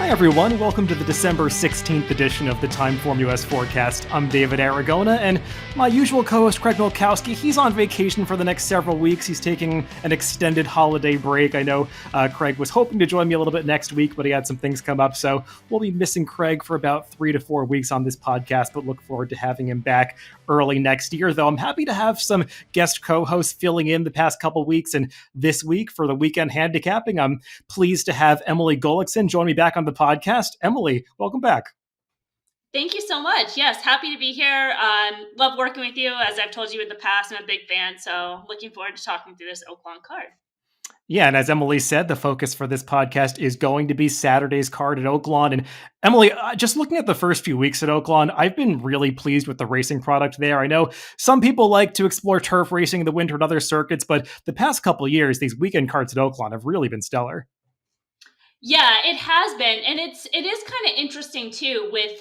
Hi everyone, welcome to the December 16th edition of the TimeformUS Forecast. I'm David Aragona, and my usual co-host Craig Milkowski, he's on vacation for the next several weeks. He's taking an extended holiday break. I know Craig was hoping to join me a little bit next week, but he had some things come up, so we'll be missing Craig for about 3 to 4 weeks on this podcast, but look forward to having him back early next year, though I'm happy to have some guest co-hosts filling in the past couple weeks, and this week for the weekend handicapping, I'm pleased to have Emily Gullikson join me back on the podcast. Emily, welcome back. Thank you so much. Yes, happy to be here. Love working with you. As I've told you in the past, I'm a big fan, so looking forward to talking through this Oaklawn card. Yeah, and as Emily said, the focus for this podcast is going to be Saturday's card at Oaklawn. And Emily, just looking at the first few weeks at Oaklawn, I've been really pleased with the racing product there. I know some people like to explore turf racing in the winter and other circuits, but the past couple of years, these weekend cards at Oaklawn have really been stellar. Yeah, it has been, and it is kind of interesting too with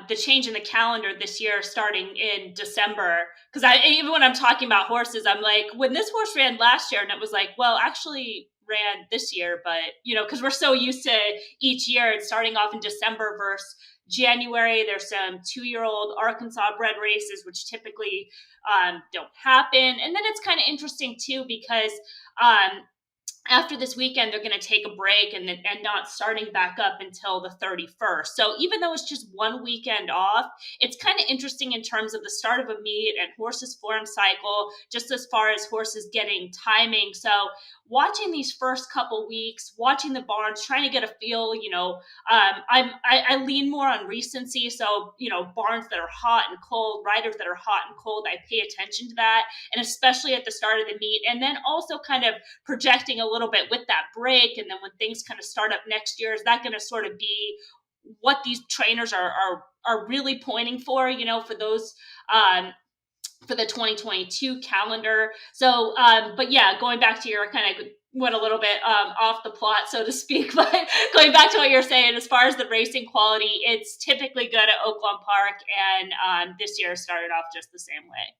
the change in the calendar this year, starting in December. Because even when I'm talking about horses, I'm like, when this horse ran last year, and it was like, well, actually ran this year, but because we're so used to each year and starting off in December versus January. There's some 2-year-old Arkansas bred races, which typically don't happen, and then it's kind of interesting too because. After this weekend, they're going to take a break and not starting back up until the 31st. So even though it's just one weekend off, it's kind of interesting in terms of the start of a meet and horses' form cycle, just as far as horses getting timing. So watching these first couple weeks, watching the barns, trying to get a feel, I lean more on recency. So, barns that are hot and cold, riders that are hot and cold, I pay attention to that. And especially at the start of the meet. And then also kind of projecting a little bit with that break. And then when things kind of start up next year, is that going to sort of be what these trainers are really pointing for, for those, for the 2022 calendar. So, but yeah, going back to your kind of went a little bit off the plot, so to speak, but going back to what you're saying, as far as the racing quality, it's typically good at Oaklawn Park, and this year started off just the same way.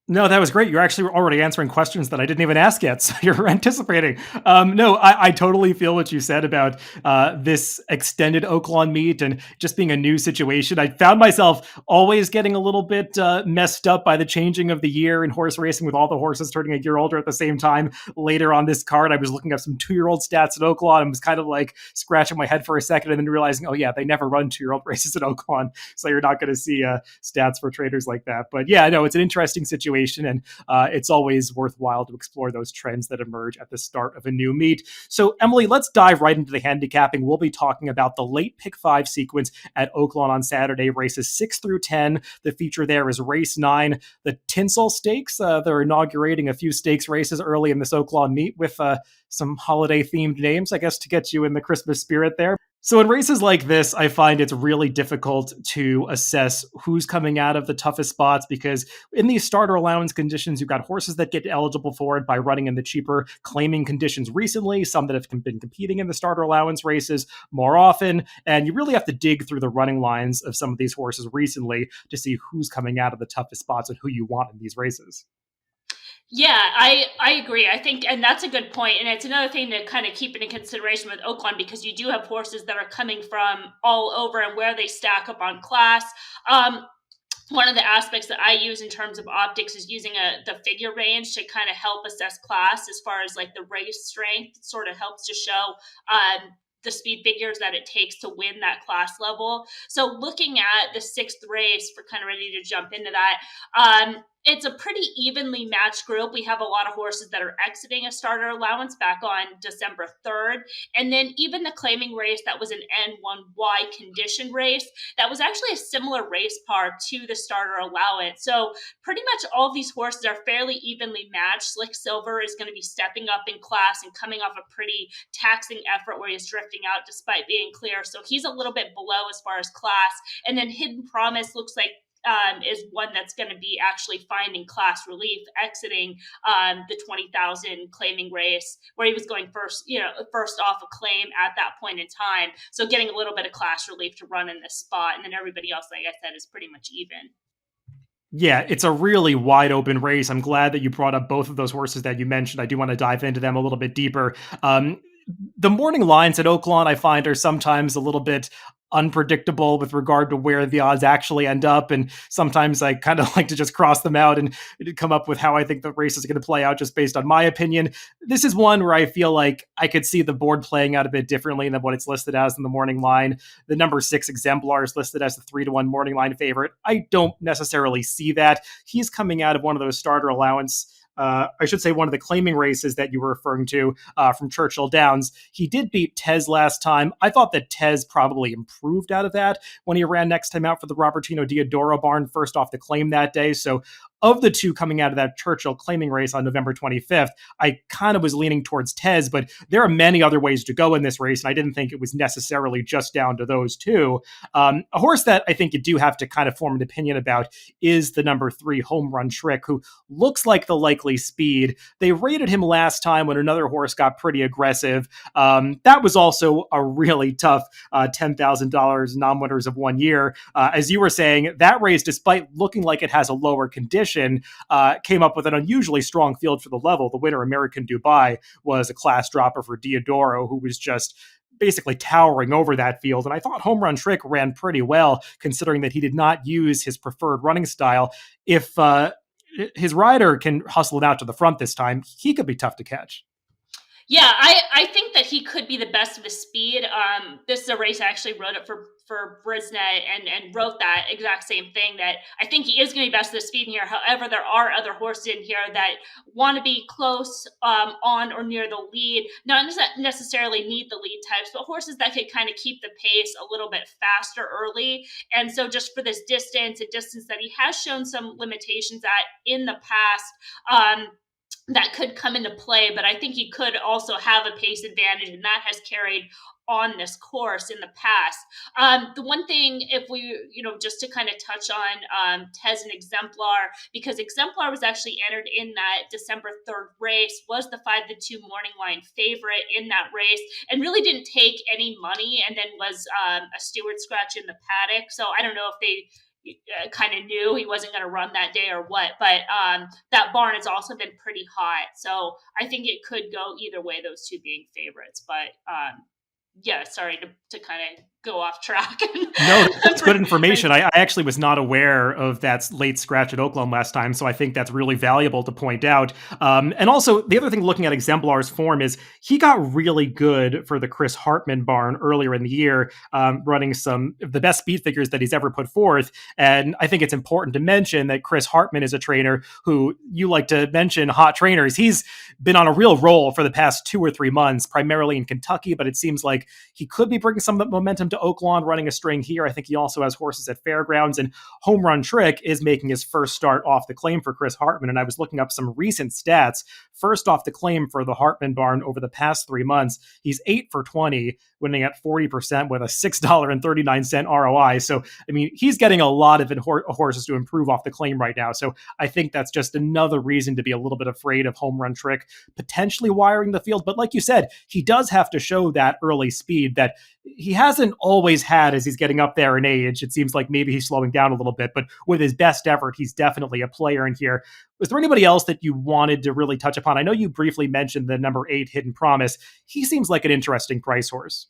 No, that was great. You're actually already answering questions that I didn't even ask yet, so you're anticipating. No, I totally feel what you said about this extended Oaklawn meet and just being a new situation. I found myself always getting a little bit messed up by the changing of the year in horse racing with all the horses turning a year older at the same time. Later on this card, I was looking up some 2-year-old stats at Oaklawn and was kind of like scratching my head for a second and then realizing, oh yeah, they never run 2-year-old races at Oaklawn, so you're not going to see stats for traders like that. But yeah, no, it's an interesting situation. And it's always worthwhile to explore those trends that emerge at the start of a new meet. So, Emily, let's dive right into the handicapping. We'll be talking about the late pick 5 sequence at Oaklawn on Saturday, races 6 through 10. The feature there is race 9, the Tinsel Stakes. They're inaugurating a few stakes races early in this Oaklawn meet with some holiday-themed names, I guess, to get you in the Christmas spirit there. So in races like this, I find it's really difficult to assess who's coming out of the toughest spots because in these starter allowance conditions, you've got horses that get eligible for it by running in the cheaper claiming conditions recently, some that have been competing in the starter allowance races more often, and you really have to dig through the running lines of some of these horses recently to see who's coming out of the toughest spots and who you want in these races. Yeah, I agree. I think, and that's a good point. And it's another thing to kind of keep into consideration with Oaklawn because you do have horses that are coming from all over and where they stack up on class. One of the aspects that I use in terms of optics is using the figure range to kind of help assess class as far as like the race strength. It sort of helps to show the speed figures that it takes to win that class level. So looking at the 6th race, we're kind of ready to jump into that. It's a pretty evenly matched group. We have a lot of horses that are exiting a starter allowance back on December 3rd. And then even the claiming race that was an N1Y condition race, that was actually a similar race par to the starter allowance. So pretty much all of these horses are fairly evenly matched. Slick Silver is going to be stepping up in class and coming off a pretty taxing effort where he's drifting out despite being clear. So he's a little bit below as far as class. And then Hidden Promise looks like is one that's going to be actually finding class relief, exiting the 20,000 claiming race where he was going first off a claim at that point in time. So getting a little bit of class relief to run in this spot. And then everybody else, like I said, is pretty much even. Yeah, it's a really wide open race. I'm glad that you brought up both of those horses that you mentioned. I do want to dive into them a little bit deeper. The morning lines at Oaklawn, I find, are sometimes a little bit unpredictable with regard to where the odds actually end up. And sometimes I kind of like to just cross them out and come up with how I think the race is going to play out just based on my opinion. This is one where I feel like I could see the board playing out a bit differently than what it's listed as in the morning line. The number 6 Exemplar is listed as the 3-1 morning line favorite. I don't necessarily see that. He's coming out of one of those starter allowance, I should say one of the claiming races that you were referring to from Churchill Downs. He did beat Tez last time. I thought that Tez probably improved out of that when he ran next time out for the Robertino Diodoro barn, first off the claim that day. So of the two coming out of that Churchill claiming race on November 25th, I kind of was leaning towards Tez, but there are many other ways to go in this race, and I didn't think it was necessarily just down to those two. A horse that I think you do have to kind of form an opinion about is the number 3 Home Run Trick, who looks like the likely speed. They rated him last time when another horse got pretty aggressive. That was also a really tough $10,000 non-winners of 1 year. As you were saying, that race, despite looking like it has a lower condition, came up with an unusually strong field for the level. The winner, American Dubai, was a class dropper for Diodoro, who was just basically towering over that field. And I thought Home Run Trick ran pretty well, considering that he did not use his preferred running style. If his rider can hustle it out to the front this time, he could be tough to catch. Yeah, I think that he could be the best of his speed. This is a race I actually wrote it for Brisnet and wrote that exact same thing, that I think he is going to be best of the speed in here. However, there are other horses in here that want to be close on or near the lead, not necessarily need the lead types, but horses that could kind of keep the pace a little bit faster early. And so just for this distance, a distance that he has shown some limitations at in the past, that could come into play, but I think he could also have a pace advantage, and that has carried on this course in the past. The one thing, if we, just to kind of touch on Tez and Exemplar, because Exemplar was actually entered in that December 3rd race, was the 5-2 morning line favorite in that race, and really didn't take any money, and then was a steward scratch in the paddock. So I don't know if they kind of knew he wasn't going to run that day or what, but that barn has also been pretty hot, so I think it could go either way, those two being favorites. But yeah, sorry to kind of go off track. No, that's good information. I actually was not aware of that late scratch at Oaklawn last time, so I think that's really valuable to point out. And also, the other thing looking at Exemplar's form is he got really good for the Chris Hartman barn earlier in the year, running some of the best speed figures that he's ever put forth. And I think it's important to mention that Chris Hartman is a trainer who, you like to mention hot trainers. He's been on a real roll for the past 2 or 3 months, primarily in Kentucky, but it seems like he could be bringing some of the momentum to Oaklawn, running a string here. I think he also has horses at Fairgrounds, and Home Run Trick is making his first start off the claim for Chris Hartman. And I was looking up some recent stats. First off the claim for the Hartman barn over the past 3 months, he's 8 for 20, winning at 40% with a $6.39 ROI. So, I mean, he's getting a lot of horses to improve off the claim right now. So I think that's just another reason to be a little bit afraid of Home Run Trick potentially wiring the field. But like you said, he does have to show that early speed that he hasn't always had as he's getting up there in age. It seems like maybe he's slowing down a little bit, but with his best effort, he's definitely a player in here. Was there anybody else that you wanted to really touch upon? I know you briefly mentioned the number 8 Hidden Promise. He seems like an interesting price horse.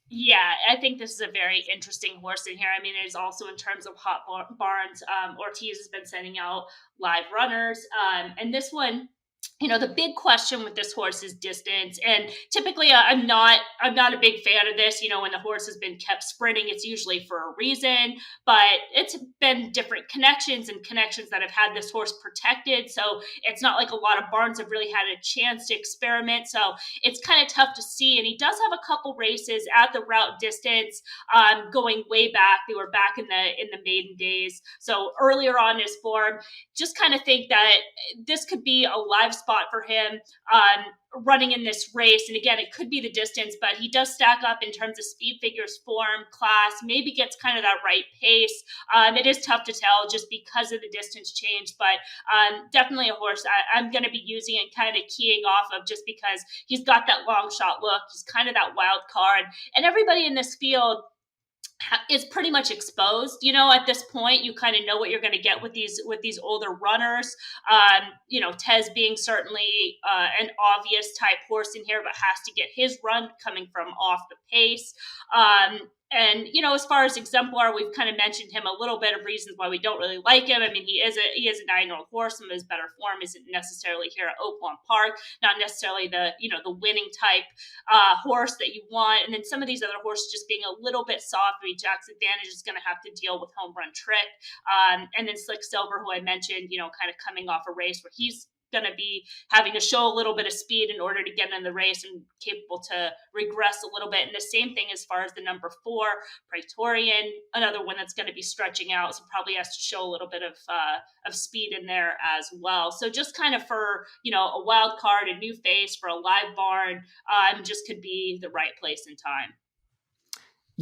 Yeah, I think this is a very interesting horse in here. I mean, it's also in terms of hot barns. Ortiz has been sending out live runners, and this one, the big question with this horse is distance. And typically I'm not a big fan of this. When the horse has been kept sprinting, it's usually for a reason, but it's been different connections that have had this horse protected. So it's not like a lot of barns have really had a chance to experiment. So it's kind of tough to see. And he does have a couple races at the route distance, going way back. They were back in the maiden days. So earlier on in his form, just kind of think that this could be a live spot for him running in this race. And again, it could be the distance, but he does stack up in terms of speed figures, form, class, maybe gets kind of that right pace. It is tough to tell just because of the distance change, but definitely a horse I'm going to be using and kind of keying off of, just because he's got that long shot look. He's kind of that wild card, and everybody in this field, is pretty much exposed. You know, at this point, you kind of know what you're going to get with these older runners. You know, Tez being certainly an obvious type horse in here, but has to get his run coming from off the pace. And you know, as far as Exemplar, we've kind of mentioned him a little bit of reasons why we don't really like him. I mean, he is a 9-year-old horse. Some of his better form isn't necessarily here at Oaklawn Park. Not necessarily the the winning type horse that you want. And then some of these other horses just being a little bit soft. I mean, Jack's Advantage is going to have to deal with Home Run Trick. And then Slick Silver, who I mentioned, kind of coming off a race where he's going to be having to show a little bit of speed in order to get in the race and capable to regress a little bit. And the same thing as far as the number 4, Praetorian, another one that's going to be stretching out. So probably has to show a little bit of speed in there as well. So just kind of for, a wild card, a new face for a live barn, just could be the right place and time.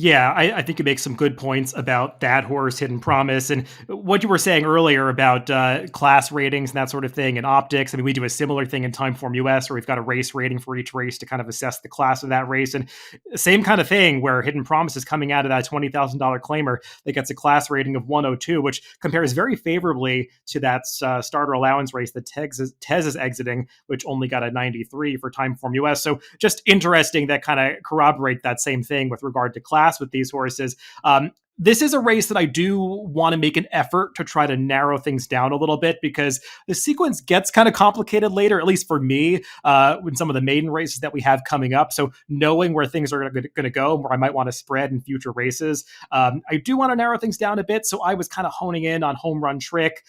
Yeah, I think you make some good points about that horse, Hidden Promise, and what you were saying earlier about class ratings and that sort of thing and optics. I mean, we do a similar thing in TimeformUS where we've got a race rating for each race to kind of assess the class of that race. And same kind of thing where Hidden Promise is coming out of that $20,000 claimer that gets a class rating of 102, which compares very favorably to that starter allowance race that Tez is exiting, which only got a 93 for TimeformUS. So just interesting that kind of corroborate that same thing with regard to class with these horses. This is a race that I do want to make an effort to try to narrow things down a little bit because the sequence gets kind of complicated later, at least for me, with some of the maiden races that we have coming up. So knowing where things are going to go, where I might want to spread in future races, I do want to narrow things down a bit. So I was kind of honing in on Home Run Trick.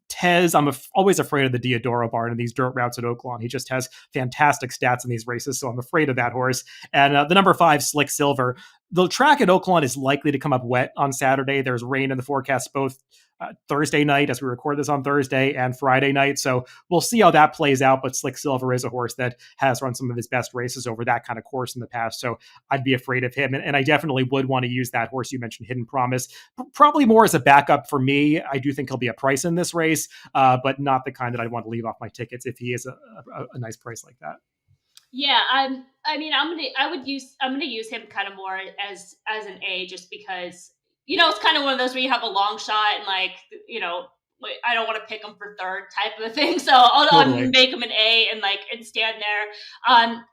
Tez, I'm always afraid of the Diodoro barn in these dirt routes at Oaklawn. He just has fantastic stats in these races, so I'm afraid of that horse. And the number 5, Slick Silver. The track at Oaklawn is likely to come up wet on Saturday. There's rain in the forecast both Thursday night, as we record this on Thursday, and Friday night. So we'll see how that plays out. But Slick Silver is a horse that has run some of his best races over that kind of course in the past. So I'd be afraid of him. And I definitely would want to use that horse you mentioned, Hidden Promise, probably more as a backup for me. I do think he'll be a price in this race, but not the kind that I'd want to leave off my tickets if he is a nice price like that. Yeah, I'm gonna use him kind of more as an A, just because it's kind of one of those where you have a long shot and I don't want to pick him for third type of a thing, so I'll make him an A and stand there.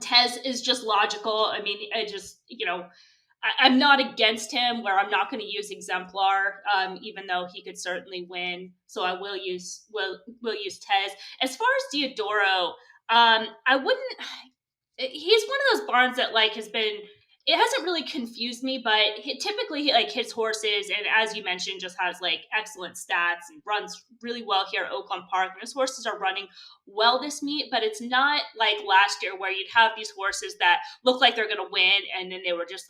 Tez is just logical. I mean, I'm not against him where I'm not going to use Exemplar, even though he could certainly win. So I will use Tez. As far as Diodoro, I wouldn't. He's one of those barns that has been. It hasn't really confused me, but typically his horses, and as you mentioned, just has excellent stats and runs really well here at Oaklawn Park. And his horses are running well this meet, but it's not like last year where you'd have these horses that look like they're going to win, and then they were just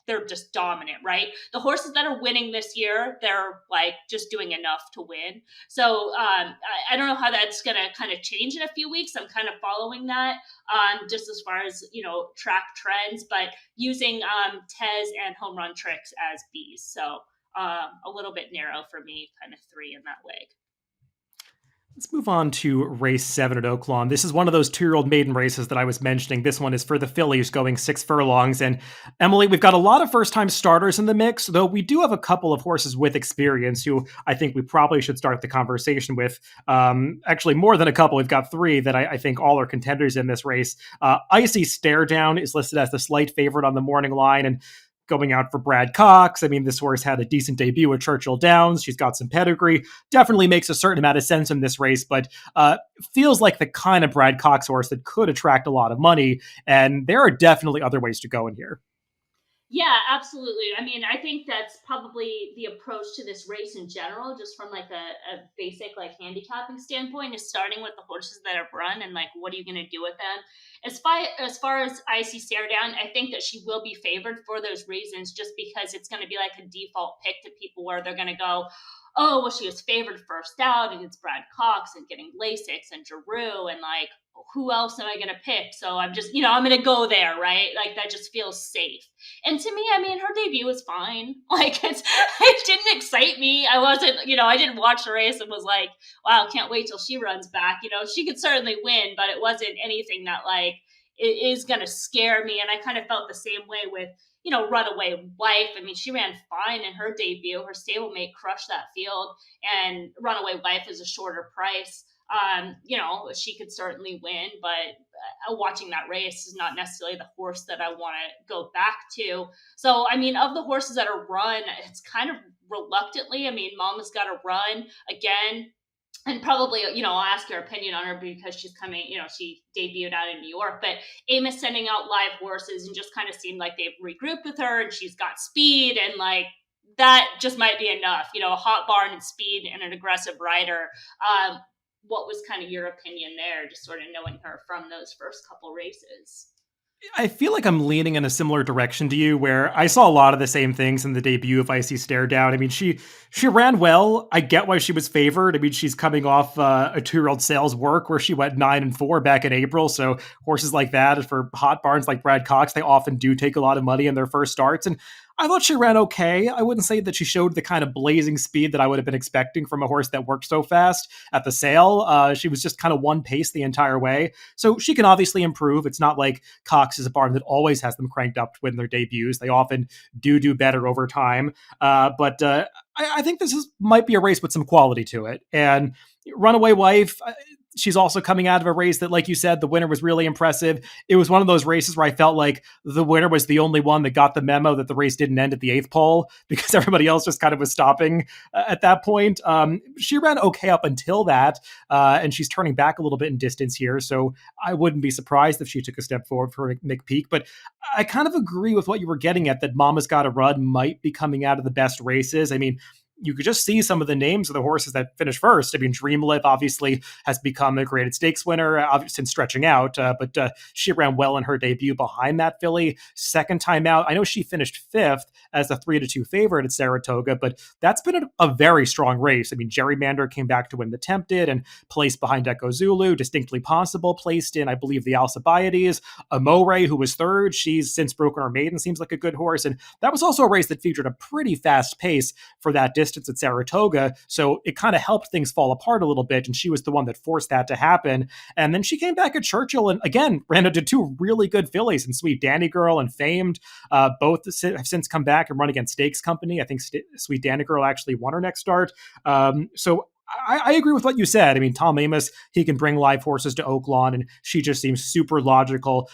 they're just dominant, right? The horses that are winning this year, they're just doing enough to win. So I don't know how that's going to kind of change in a few weeks. I'm kind of following that just as far as, track trends, but using Tez and Home Run Tricks as Bs. So a little bit narrow for me, kind of 3 in that leg. Let's move on to race 7 at Oaklawn. This is one of those 2-year-old maiden races that I was mentioning. This one is for the fillies going 6 furlongs. And Emily, we've got a lot of first-time starters in the mix, though we do have a couple of horses with experience who I think we probably should start the conversation with. Actually, more than a couple. We've got 3 that I think all are contenders in this race. Icy Stare Down is listed as the slight favorite on the morning line, and going out for Brad Cox. I mean, this horse had a decent debut at Churchill Downs. She's got some pedigree. Definitely makes a certain amount of sense in this race, but feels like the kind of Brad Cox horse that could attract a lot of money. And there are definitely other ways to go in here. Yeah, absolutely. I mean, I think that's probably the approach to this race in general, just from a basic handicapping standpoint, is starting with the horses that have run and what are you going to do with them. As far as Icy Stare Down, I think that she will be favored for those reasons, just because it's going to be a default pick to people where they're going to go, oh, well, she was favored first out against Brad Cox and getting Lasix and Giroux and who else am I going to pick? So I'm just, I'm going to go there, right? That just feels safe. And to me, I mean, her debut was fine. It didn't excite me. I wasn't, I didn't watch the race and was wow, can't wait till she runs back. She could certainly win, but it wasn't anything that is going to scare me. And I kind of felt the same way with, Runaway Wife. I mean, she ran fine in her debut. Her stablemate crushed that field, and Runaway Wife is a shorter price. She could certainly win, but watching that race is not necessarily the horse that I want to go back to. So, I mean, of the horses that are run, it's kind of reluctantly. I mean, Mama's Got to Run again. And probably, I'll ask your opinion on her because she's coming, she debuted out in New York, but Amos sending out live horses and just kind of seemed like they've regrouped with her and she's got speed and like that just might be enough, a hot barn and speed and an aggressive rider. What was kind of your opinion there, just sort of knowing her from those first couple races? I feel like I'm leaning in a similar direction to you, where I saw a lot of the same things in the debut of Icy Stare Down. I mean, she ran well. I get why she was favored. I mean, she's coming off a 2-year-old sales work where she went 9-4 back in April. So horses like that, for hot barns like Brad Cox, they often do take a lot of money in their first starts. And I thought she ran okay. I wouldn't say that she showed the kind of blazing speed that I would have been expecting from a horse that worked so fast at the sale. She was just kind of one pace the entire way. So she can obviously improve. It's not like Cox is a barn that always has them cranked up to win their debuts. They often do better over time. But I think might be a race with some quality to it. And Runaway Wife, she's also coming out of a race that, like you said, the winner was really impressive. It was one of those races where I felt like the winner was the only one that got the memo that the race didn't end at the 8th pole because everybody else just kind of was stopping at that point. She ran okay up until that, and she's turning back a little bit in distance here. So I wouldn't be surprised if she took a step forward for McPeak. But I kind of agree with what you were getting at, that Mama's Got to Run might be coming out of the best races. I mean, you could just see some of the names of the horses that finished first. I mean, Dreamlip obviously has become a graded stakes winner since stretching out, but she ran well in her debut behind that filly. Second time out, I know she finished 5th as a 3-2 favorite at Saratoga, but that's been a very strong race. I mean, Gerrymander came back to win the Tempted and placed behind Echo Zulu. Distinctly Possible placed in, I believe, the Alcibiades. Amore, who was 3rd, she's since broken her maiden, seems like a good horse. And that was also a race that featured a pretty fast pace for that distance at Saratoga. So it kind of helped things fall apart a little bit. And she was the one that forced that to happen. And then she came back at Churchill and again ran into 2 really good fillies and Sweet Danny Girl and Famed. Both have since come back and run against Stakes Company. I think Sweet Danny Girl actually won her next start. So I agree with what you said. I mean, Tom Amoss, he can bring live horses to Oaklawn, and she just seems super logical.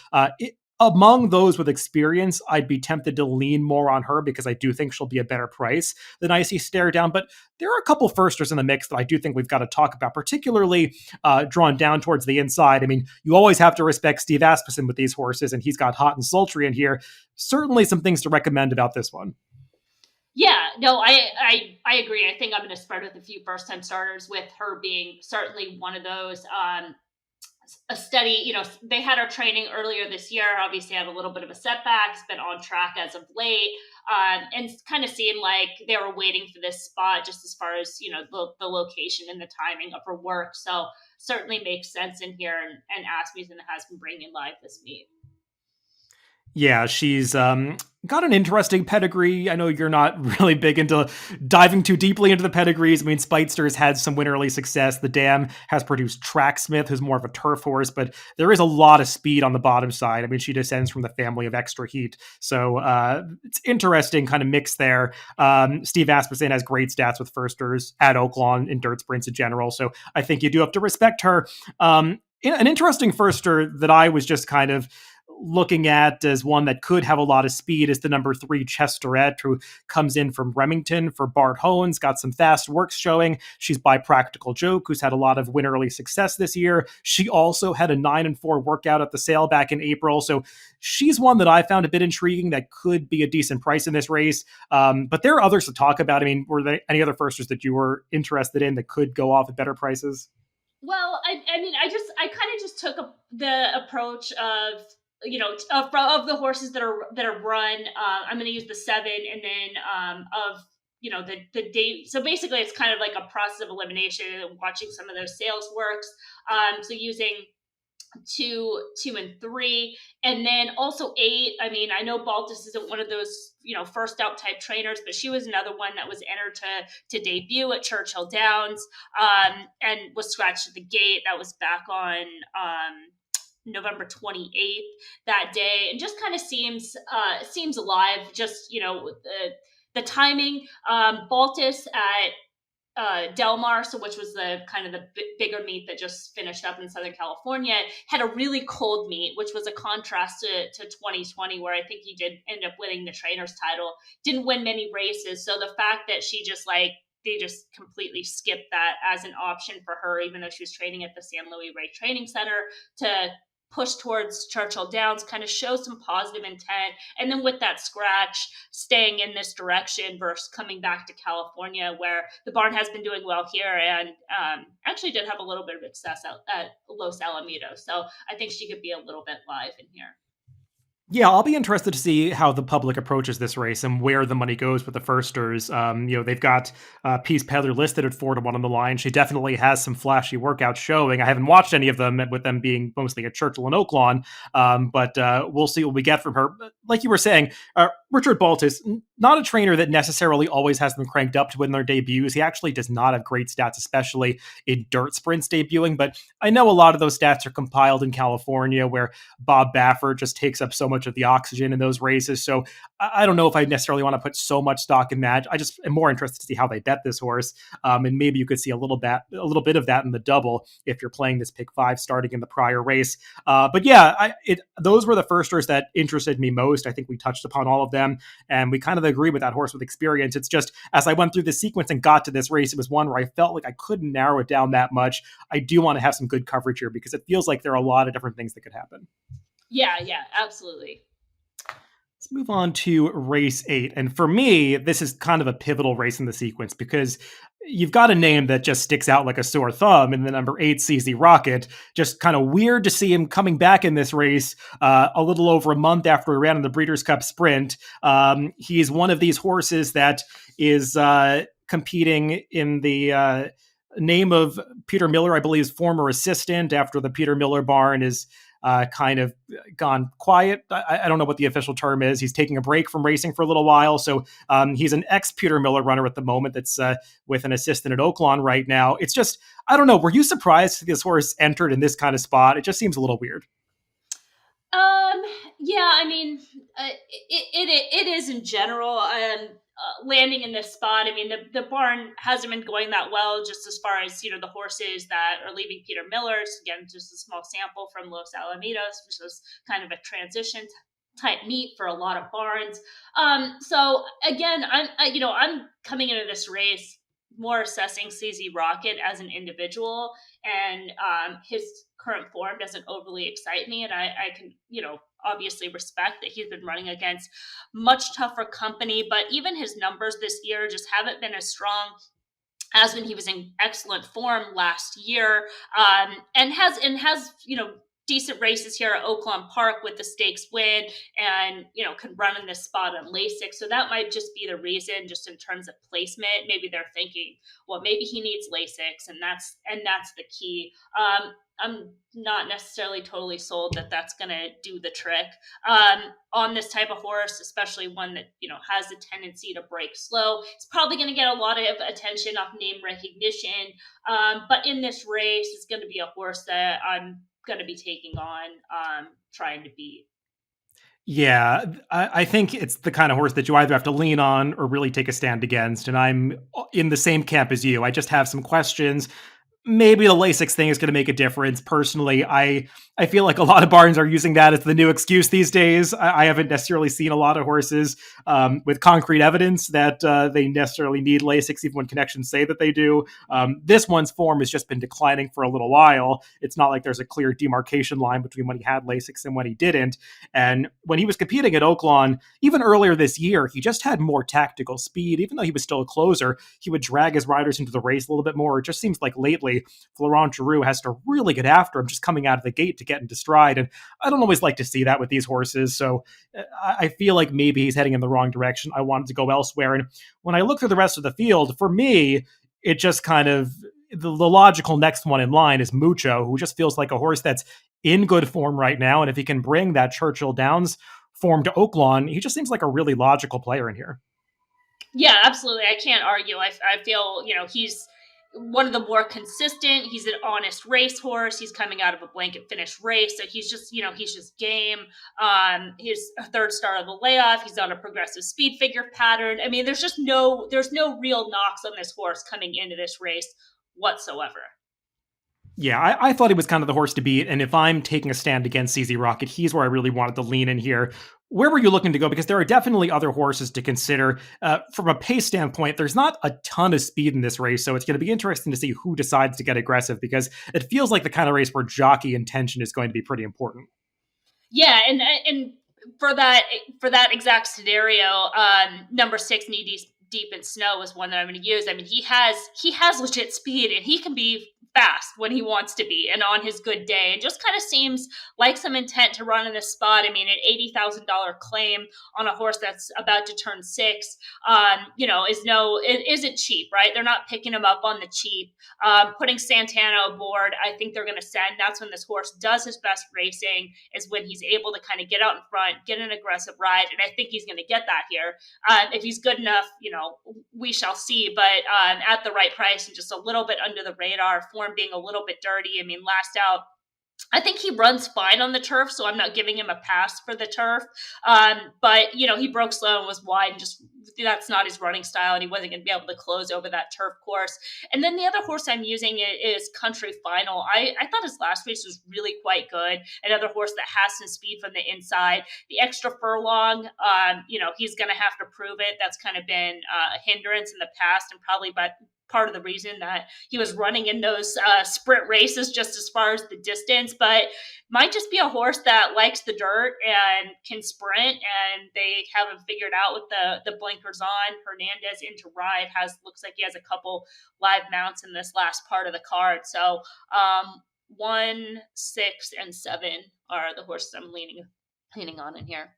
Among those with experience, I'd be tempted to lean more on her because I do think she'll be a better price than Icy Stare Down. But there are a couple firsters in the mix that I do think we've got to talk about, particularly drawn down towards the inside. I mean, you always have to respect Steve Asmussen with these horses, and he's got Hot and Sultry in here. Certainly some things to recommend about this one. Yeah, no, I agree. I think I'm going to spread with a few first-time starters, with her being certainly one of those. A steady, they had her training earlier this year, obviously had a little bit of a setback, has been on track as of late, and kind of seemed like they were waiting for this spot just as far as, the location and the timing of her work. So certainly makes sense in here, and Asmussen has been bringing live this meet. Yeah, she's got an interesting pedigree. I know you're not really big into diving too deeply into the pedigrees. I mean, Speightster's had some win early success. The Dam has produced Tracksmith, who's more of a turf horse, but there is a lot of speed on the bottom side. I mean, she descends from the family of Extra Heat. So it's interesting kind of mix there. Steve Asmussen has great stats with firsters at Oaklawn in dirt sprints in general. So I think you do have to respect her. An interesting firster that I was just kind of looking at as one that could have a lot of speed is the number 3 Chesterette, who comes in from Remington for Bart Hohen's, got some fast works showing. She's by Practical Joke, who's had a lot of win early success this year. She also had a 9-4 workout at the sale back in April. So she's one that I found a bit intriguing that could be a decent price in this race. But there are others to talk about. I mean, were there any other firsters that you were interested in that could go off at better prices? Well, I mean, I kind of just took the approach of, of the horses that are run. I'm going to use the 7, and then of the date. So basically, it's kind of like a process of elimination, watching some of those sales works. So using 2, 2, and 3, and then also 8. I mean, I know Baltus isn't one of those first out type trainers, but she was another one that was entered to debut at Churchill Downs, and was scratched at the gate. That was back on November 28th that day, and just kind of seems alive. Just the timing. Baltus at Del Mar, so which was the kind of the bigger meet that just finished up in Southern California, had a really cold meet, which was a contrast to 2020, where I think he did end up winning the trainer's title. Didn't win many races, so the fact that she just they just completely skipped that as an option for her, even though she was training at the San Luis Rey Training Center, to push towards Churchill Downs kind of shows some positive intent. And then with that scratch, staying in this direction versus coming back to California, where the barn has been doing well here and actually did have a little bit of success out at Los Alamitos. So I think she could be a little bit live in here. Yeah, I'll be interested to see how the public approaches this race and where the money goes with the firsters. They've got Peace Peddler listed at 4-1 on the line. She definitely has some flashy workouts showing. I haven't watched any of them, with them being mostly at Churchill and Oaklawn, but we'll see what we get from her. Like you were saying, Richard Baltus, not a trainer that necessarily always has them cranked up to win their debuts. He actually does not have great stats, especially in dirt sprints debuting, but I know a lot of those stats are compiled in California, where Bob Baffert just takes up so much of the oxygen in those races. So I don't know if I necessarily want to put so much stock in that. I just am more interested to see how they bet this horse. And maybe you could see a little bit of that in the double if you're playing this pick 5 starting in the prior race. But yeah, those were the firsters that interested me most. I think we touched upon all of them, and we kind of agree with that horse with experience. It's just, as I went through the sequence and got to this race, it was one where I felt like I couldn't narrow it down that much. I do want to have some good coverage here because it feels like there are a lot of different things that could happen. Yeah, absolutely. Let's move on to race 8. And for me, this is kind of a pivotal race in the sequence because you've got a name that just sticks out like a sore thumb in the number 8 CZ Rocket. Just kind of weird to see him coming back in this race a little over a month after he ran in the Breeders' Cup Sprint. He's one of these horses that is competing in the name of Peter Miller, I believe, his former assistant, after the Peter Miller barn is kind of gone quiet. I don't know what the official term is. He's taking a break from racing for a little while. So he's an ex-Peter Miller runner at the moment that's with an assistant at Oaklawn right now. It's just, I don't know. Were you surprised this horse entered in this kind of spot? It just seems a little weird. Yeah, I mean, it is in general. Landing in this spot, I mean, the barn hasn't been going that well, just as far as, the horses that are leaving Peter Miller's. Again, just a small sample from Los Alamitos, which was kind of a transition type meet for a lot of barns. So again, I'm coming into this race more assessing CZ Rocket as an individual, and his current form doesn't overly excite me, and I can, obviously respect that he's been running against much tougher company, but even his numbers this year just haven't been as strong as when he was in excellent form last year, and has decent races here at Oaklawn Park with the stakes win, and can run in this spot on LASIK. So that might just be the reason, just in terms of placement. Maybe they're thinking, well, maybe he needs LASIKs, and that's the key. I'm not necessarily totally sold that that's going to do the trick on this type of horse, especially one that, has a tendency to break slow. It's probably going to get a lot of attention off name recognition. But in this race, it's going to be a horse that I'm going to be taking on, trying to beat. Yeah, I think it's the kind of horse that you either have to lean on or really take a stand against. And I'm in the same camp as you. I just have some questions. Maybe the LASIK thing is going to make a difference. Personally, I feel like a lot of barns are using that as the new excuse these days. I haven't necessarily seen a lot of horses with concrete evidence that they necessarily need LASIK, even when connections say that they do. This one's form has just been declining for a little while. It's not like there's a clear demarcation line between when he had LASIK and when he didn't. And when he was competing at Oaklawn, even earlier this year, he just had more tactical speed. Even though he was still a closer, he would drag his riders into the race a little bit more. It just seems like lately, Florent Giroux has to really get after him just coming out of the gate to get into stride. And I don't always like to see that with these horses. So I feel like maybe he's heading in the wrong direction. I wanted to go elsewhere. And when I look through the rest of the field, for me, it just kind of, the logical next one in line is Mucho, who just feels like a horse that's in good form right now. And if he can bring that Churchill Downs form to Oaklawn, he just seems like a really logical player in here. Yeah, absolutely. I can't argue. I feel, one of the more consistent. He's an honest racehorse. He's coming out of a blanket finish race, so he's just he's just game. He's a third star of the layoff. He's on a progressive speed figure pattern. I mean, there's no real knocks on this horse coming into this race whatsoever. Yeah, I thought he was kind of the horse to beat. And if I'm taking a stand against CZ Rocket, he's where I really wanted to lean in here. Where were you looking to go? Because there are definitely other horses to consider. From a pace standpoint, there's not a ton of speed in this race, so it's going to be interesting to see who decides to get aggressive, because it feels like the kind of race where jockey intention is going to be pretty important. Yeah, and for that exact scenario, number 6, Knee Deep in Snow, is one that I'm going to use. I mean, he has legit speed, and he can be fast when he wants to be and on his good day, and just kind of seems like some intent to run in this spot. I mean, an $80,000 claim on a horse that's about to turn 6, it isn't cheap, right? They're not picking him up on the cheap. Putting Santana aboard, I think they're going to send. That's when this horse does his best racing, is when he's able to kind of get out in front, get an aggressive ride, and I think he's going to get that here. If he's good enough, we shall see. But at the right price and just a little bit under the radar, form being a little bit dirty. I mean, last out, I think he runs fine on the turf, so I'm not giving him a pass for the turf. But, he broke slow and was wide, and just that's not his running style, and he wasn't going to be able to close over that turf course. And then the other horse I'm using is Country Final. I thought his last race was really quite good. Another horse that has some speed from the inside. The extra furlong, he's going to have to prove it. That's kind of been a hindrance in the past, and probably part of the reason that he was running in those sprint races just as far as the distance, but might just be a horse that likes the dirt and can sprint, and they haven't figured out with the blinkers on. Hernandez into ride looks like he has a couple live mounts in this last part of the card. So 1, 6, and 7 are the horses I'm leaning on in here.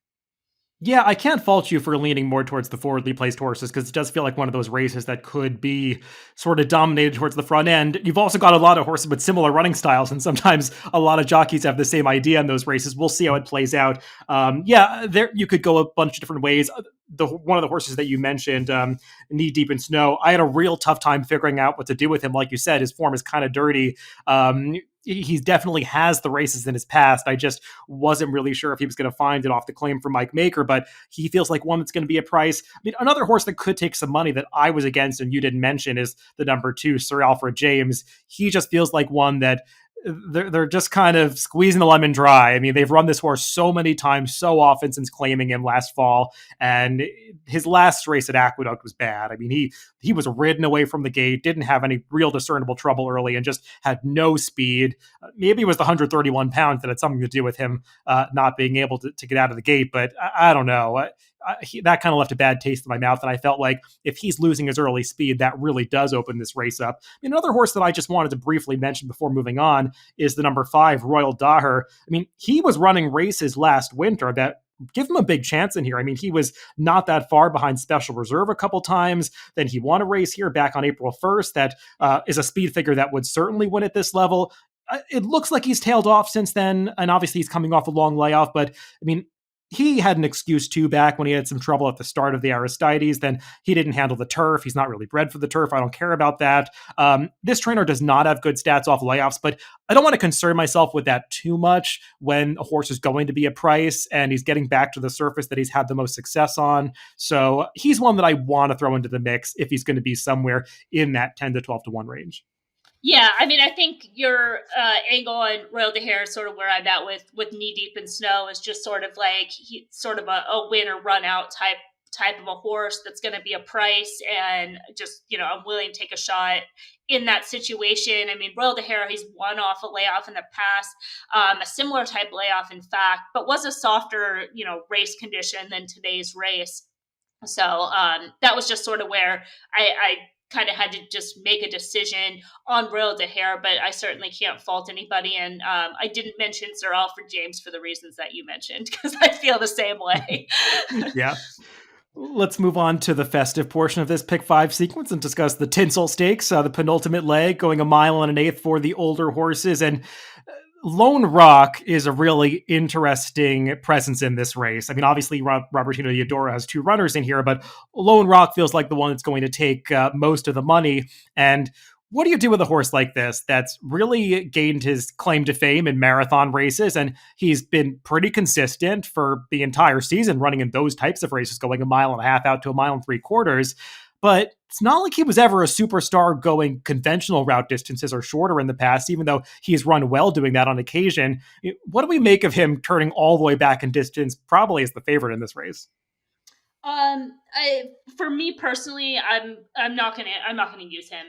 Yeah, I can't fault you for leaning more towards the forwardly placed horses, because it does feel like one of those races that could be sort of dominated towards the front end. You've also got a lot of horses with similar running styles, and sometimes a lot of jockeys have the same idea in those races. We'll see how it plays out. There you could go a bunch of different ways. One of the horses that you mentioned, Knee Deep in Snow, I had a real tough time figuring out what to do with him. Like you said, his form is kind of dirty. He definitely has the races in his past. I just wasn't really sure if he was going to find it off the claim from Mike Maker, but he feels like one that's going to be a price. I mean, another horse that could take some money that I was against and you didn't mention is the number 2, Sir Alfred James. He just feels like one that they're just kind of squeezing the lemon dry. I mean, they've run this horse so many times, so often since claiming him last fall, and his last race at Aqueduct was bad. I mean, he was ridden away from the gate, didn't have any real discernible trouble early, and just had no speed. Maybe it was the 131 pounds that had something to do with him not being able to get out of the gate, but I don't know. That kind of left a bad taste in my mouth, and I felt like if he's losing his early speed, that really does open this race up. Another horse that I just wanted to briefly mention before moving on is the number 5, Royal Daher. I mean, he was running races last winter that give him a big chance in here. I mean, he was not that far behind Special Reserve a couple times. Then he won a race here back on April 1st that is a speed figure that would certainly win at this level. It looks like he's tailed off since then, and obviously he's coming off a long layoff, but I mean, he had an excuse too back when he had some trouble at the start of the Aristides. Then he didn't handle the turf. He's not really bred for the turf. I don't care about that. This trainer does not have good stats off layoffs, but I don't want to concern myself with that too much when a horse is going to be a price and he's getting back to the surface that he's had the most success on. So he's one that I want to throw into the mix if he's going to be somewhere in that 10 to 12 to 1 range. Yeah, I mean, I think your angle on Royal Daher is sort of where I'm at with Knee Deep in Snow, is just sort of like he's sort of a win or run out type of a horse that's going to be a price, and just I'm willing to take a shot in that situation. I mean, Royal Daher, he's won off a layoff in the past, a similar type layoff, in fact, but was a softer race condition than today's race. So that was just sort of where I kind of had to just make a decision on Royal Daher, but I certainly can't fault anybody. And I didn't mention Sir Alfred James for the reasons that you mentioned, because I feel the same way. Yeah. Let's move on to the festive portion of this Pick 5 sequence and discuss the Tinsel Stakes, the penultimate leg, going 1 1/8 miles for the older horses. And Lone Rock is a really interesting presence in this race. I mean, obviously, Robertino Eudora has 2 runners in here, but Lone Rock feels like the one that's going to take most of the money. And what do you do with a horse like this that's really gained his claim to fame in marathon races? And he's been pretty consistent for the entire season running in those types of races, going a mile and a half out to a mile and three quarters. But it's not like he was ever a superstar going conventional route distances or shorter in the past, even though he's run well doing that on occasion. What do we make of him turning all the way back in distance, probably as the favorite in this race? For me personally, I'm not gonna use him.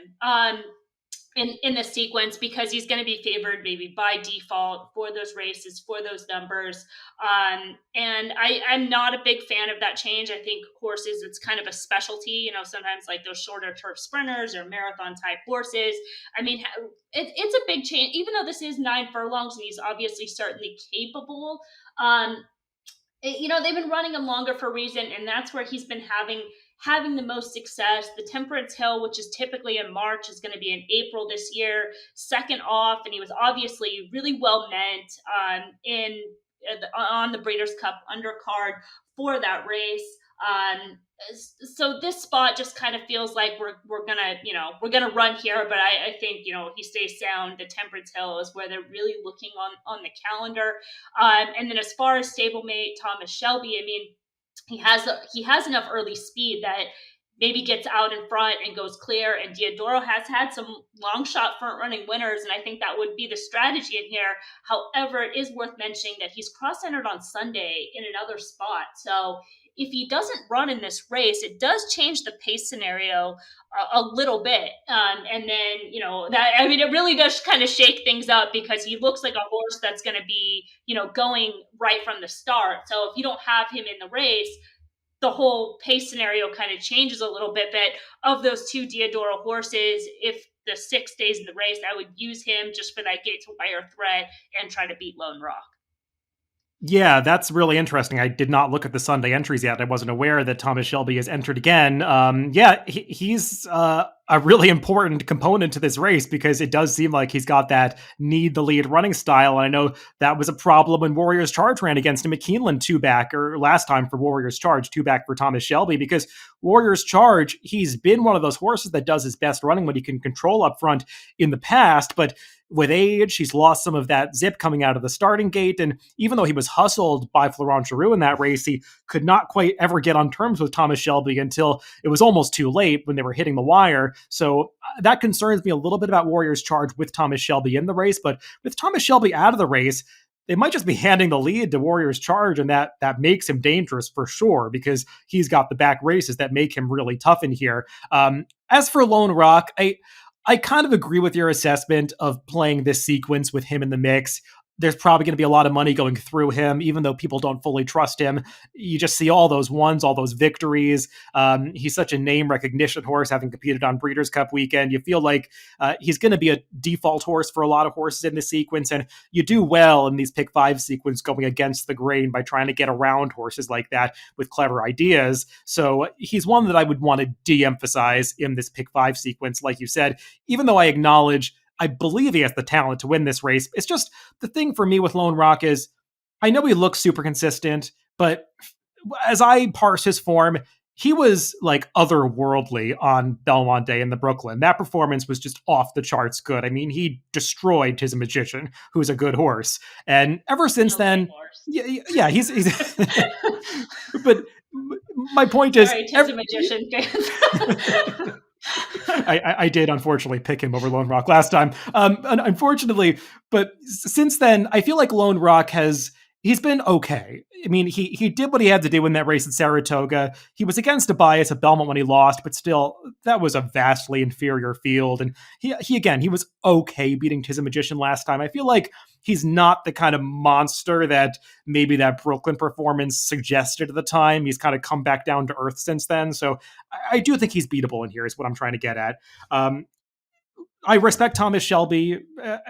In the sequence because he's going to be favored maybe by default for those races, for those numbers. And I'm not a big fan of that change. I think horses, it's kind of a specialty, sometimes like those shorter turf sprinters or marathon type horses. I mean, it's a big change, even though this is 9 furlongs and he's obviously certainly capable. They've been running him longer for a reason, and that's where he's been having the most success. The Temperance Hill, which is typically in March, is going to be in April this year, second off, and he was obviously really well meant on the Breeders' Cup undercard for that race. So this spot just kind of feels like we're gonna run here, but I think he stays sound. The Temperance Hill is where they're really looking on the calendar. And then as far as stablemate Thomas Shelby, I mean, he has enough early speed that maybe gets out in front and goes clear. And Diodoro has had some long shot front running winners, and I think that would be the strategy in here. However, it is worth mentioning that he's cross-entered on Sunday in another spot. So if he doesn't run in this race, it does change the pace scenario a little bit. And then, it really does kind of shake things up because he looks like a horse that's going to be, going right from the start. So if you don't have him in the race, the whole pace scenario kind of changes a little bit. But of those two Diodoro horses, if the 6 days in the race, I would use him just for that gate to wire threat and try to beat Lone Rock. Yeah, that's really interesting. I did not look at the Sunday entries yet. I wasn't aware that Thomas Shelby has entered again. He's a really important component to this race because it does seem like he's got that need the lead running style. And I know that was a problem when Warriors Charge ran against him at Keeneland 2-back, or last time for Warriors Charge, 2-back for Thomas Shelby, because Warriors Charge, he's been one of those horses that does his best running when he can control up front in the past, but with age, he's lost some of that zip coming out of the starting gate. And even though he was hustled by Florent Geroux in that race, he could not quite ever get on terms with Thomas Shelby until it was almost too late when they were hitting the wire. So that concerns me a little bit about Warriors Charge with Thomas Shelby in the race. But with Thomas Shelby out of the race, they might just be handing the lead to Warriors Charge, and that makes him dangerous for sure because he's got the back races that make him really tough in here. As for Lone Rock, I kind of agree with your assessment of playing this sequence with him in the mix. There's probably going to be a lot of money going through him, even though people don't fully trust him. You just see all those ones, all those victories. He's such a name recognition horse, having competed on Breeders' Cup weekend. You feel like he's going to be a default horse for a lot of horses in this sequence, and you do well in these pick five sequence going against the grain by trying to get around horses like that with clever ideas. So he's one that I would want to de-emphasize in this pick five sequence, like you said, even though I believe he has the talent to win this race. It's just the thing for me with Lone Rock is I know he looks super consistent, but as I parse his form, he was like otherworldly on Belmont Day in the Brooklyn. That performance was just off the charts good. I mean, he destroyed Tis a Magician, who's a good horse. And ever since then, he's but my point is, sorry, Tis a Magician fans. I did unfortunately pick him over Lone Rock last time. Unfortunately, but since then, I feel like Lone Rock he's been okay. I mean, he did what he had to do in that race at Saratoga. He was against a bias at Belmont when he lost, but still, that was a vastly inferior field. And he was okay beating Tis a Magician last time. I feel like he's not the kind of monster that maybe that Brooklyn performance suggested at the time. He's kind of come back down to earth since then. So I do think he's beatable in here is what I'm trying to get at. I respect Thomas Shelby.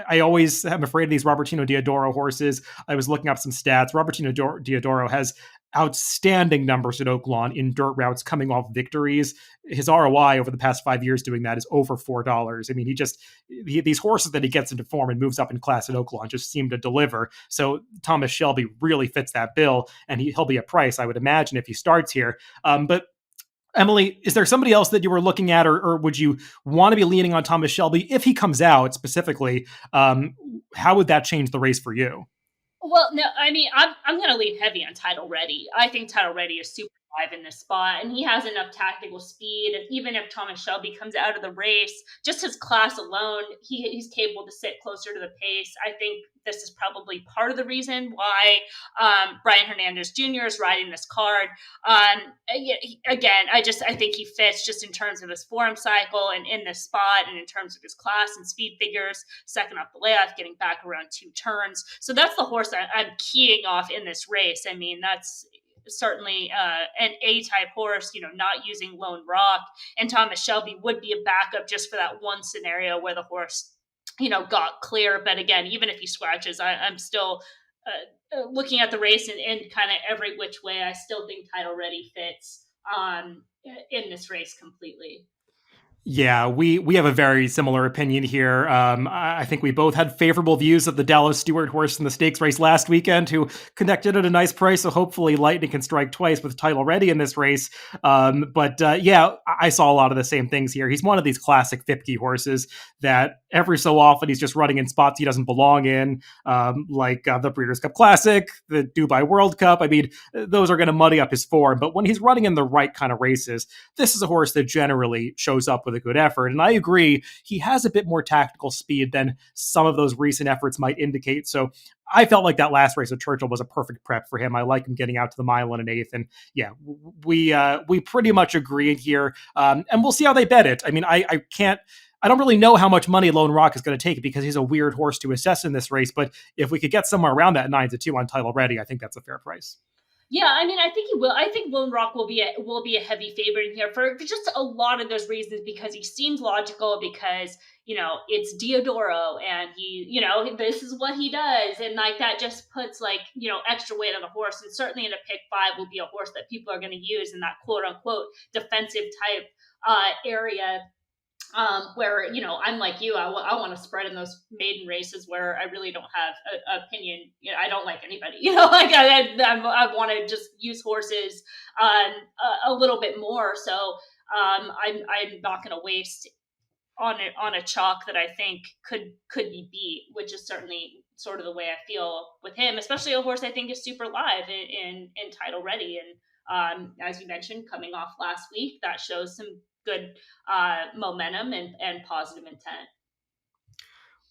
I always am afraid of these Robertino Diodoro horses. I was looking up some stats. Robertino Diodoro has outstanding numbers at Oaklawn in dirt routes coming off victories. His ROI over the past 5 years doing that is over $4. I mean, these horses that he gets into form and moves up in class at Oaklawn just seem to deliver. So Thomas Shelby really fits that bill, and he'll be a price, I would imagine, if he starts here. But Emily, is there somebody else that you were looking at, or would you want to be leaning on Thomas Shelby if he comes out specifically? How would that change the race for you? Well, no, I mean, I'm going to lean heavy on Title Ready. I think Title Ready is super live in this spot, and he has enough tactical speed. And even if Thomas Shelby comes out of the race, just his class alone, he's capable to sit closer to the pace. I think this is probably part of the reason why Brian Hernandez Jr. is riding this card. Again, I think he fits just in terms of his form cycle and in this spot, and in terms of his class and speed figures. Second off the layoff, getting back around 2 turns. So that's the horse I'm keying off in this race. I mean, that's certainly an A-type horse, not using Lone Rock. And Thomas Shelby would be a backup just for that one scenario where the horse, got clear. But again, even if he scratches, I'm still looking at the race and kind of every which way. I still think Title Ready fits in this race completely. Yeah, we have a very similar opinion here. I think we both had favorable views of the Dallas Stewart horse in the stakes race last weekend, who connected at a nice price. So hopefully, Lightning can strike twice with Title Ready in this race. Yeah, I saw a lot of the same things here. He's one of these classic Fipke horses that every so often he's just running in spots he doesn't belong in, like the Breeders' Cup Classic, the Dubai World Cup. I mean, those are going to muddy up his form. But when he's running in the right kind of races, this is a horse that generally shows up with a good effort. And I agree, he has a bit more tactical speed than some of those recent efforts might indicate. So I felt like that last race at Churchill was a perfect prep for him. I like him getting out to the mile in an eighth. And yeah, we pretty much agree here. And we'll see how they bet it. I mean, I don't really know how much money Lone Rock is going to take because he's a weird horse to assess in this race. But if we could get somewhere around that 9-2 on Title Ready, I think that's a fair price. Yeah, I mean, I think he will. I think Lone Rock will be a heavy favorite here for just a lot of those reasons, because he seems logical, because it's Diodoro, and this is what he does, and like that just puts extra weight on the horse, and certainly in a pick five will be a horse that people are going to use in that quote unquote defensive type area. Where I'm like you, I want to spread in those maiden races where I really don't have an opinion. I don't like anybody. I want to just use horses a little bit more. So I'm not going to waste on a chalk that I think could be beat, which is certainly sort of the way I feel with him, especially a horse I think is super live in Title Ready. And as you mentioned, coming off last week, that shows some good momentum and positive intent.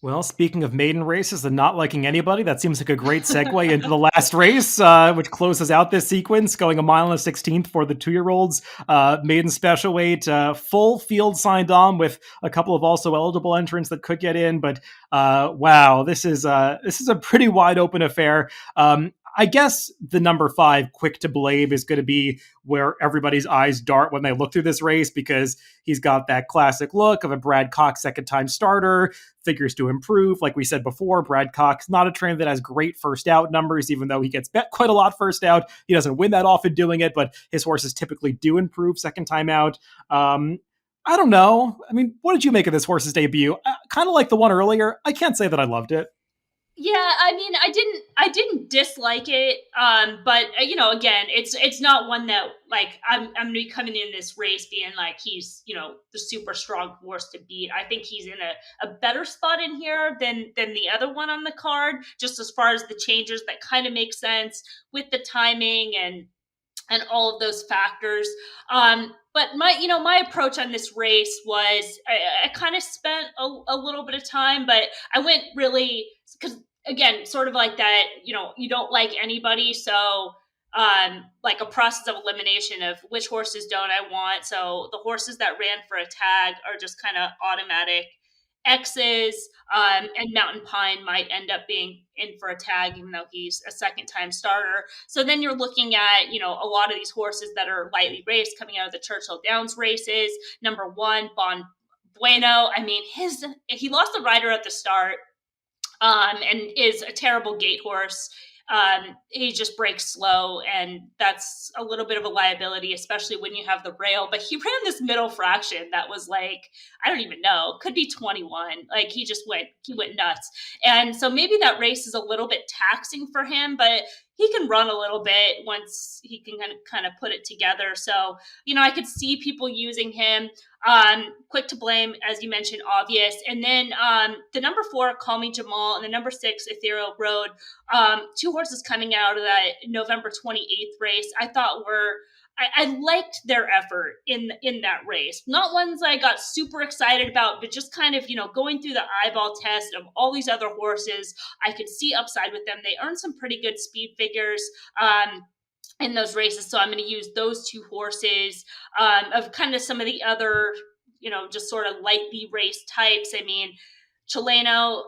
Well, speaking of maiden races and not liking anybody, that seems like a great segue into the last race, which closes out this sequence, going a mile and a 16th for the 2-year-olds. Maiden special weight, full field signed on with a couple of also eligible entrants that could get in. But wow, this is a pretty wide open affair. I guess the number 5, Quick to Blame, is going to be where everybody's eyes dart when they look through this race, because he's got that classic look of a Brad Cox second-time starter, figures to improve. Like we said before, Brad Cox, not a trainer that has great first out numbers, even though he gets bet quite a lot first out. He doesn't win that often doing it, but his horses typically do improve second time out. I don't know. I mean, what did you make of this horse's debut? Kind of like the one earlier. I can't say that I loved it. Yeah, I mean, I didn't dislike it, but again, it's not one that I'm gonna be coming in this race being like he's the super strong horse to beat. I think he's in a better spot in here than the other one on the card, just as far as the changes that kind of make sense with the timing and all of those factors. But my approach on this race was I kind of spent a little bit of time, but I went really, because again, sort of like that, you don't like anybody. So like a process of elimination of which horses don't I want. So the horses that ran for a tag are just kind of automatic X's, and Mountain Pine might end up being in for a tag, even though he's a second time starter. So then you're looking at, a lot of these horses that are lightly raced coming out of the Churchill Downs races. Number 1, Bon Bueno. I mean, he lost the rider at the start, and is a terrible gate horse. He just breaks slow, and that's a little bit of a liability, especially when you have the rail. But he ran this middle fraction that was like, I don't even know, could be 21. Like he went nuts. And so maybe that race is a little bit taxing for him, but he can run a little bit once he can kind of put it together. So, I could see people using him. Quick to Blame, as you mentioned, obvious. And then the number 4, Call Me Jamal, and the number 6, Ethereal Road, two horses coming out of that November 28th race, I thought I liked their effort in that race. Not ones I got super excited about, but just kind of, going through the eyeball test of all these other horses, I could see upside with them. They earned some pretty good speed figures in those races. So I'm going to use those two horses of kind of some of the other, just sort of lightly race types. I mean, Chileno,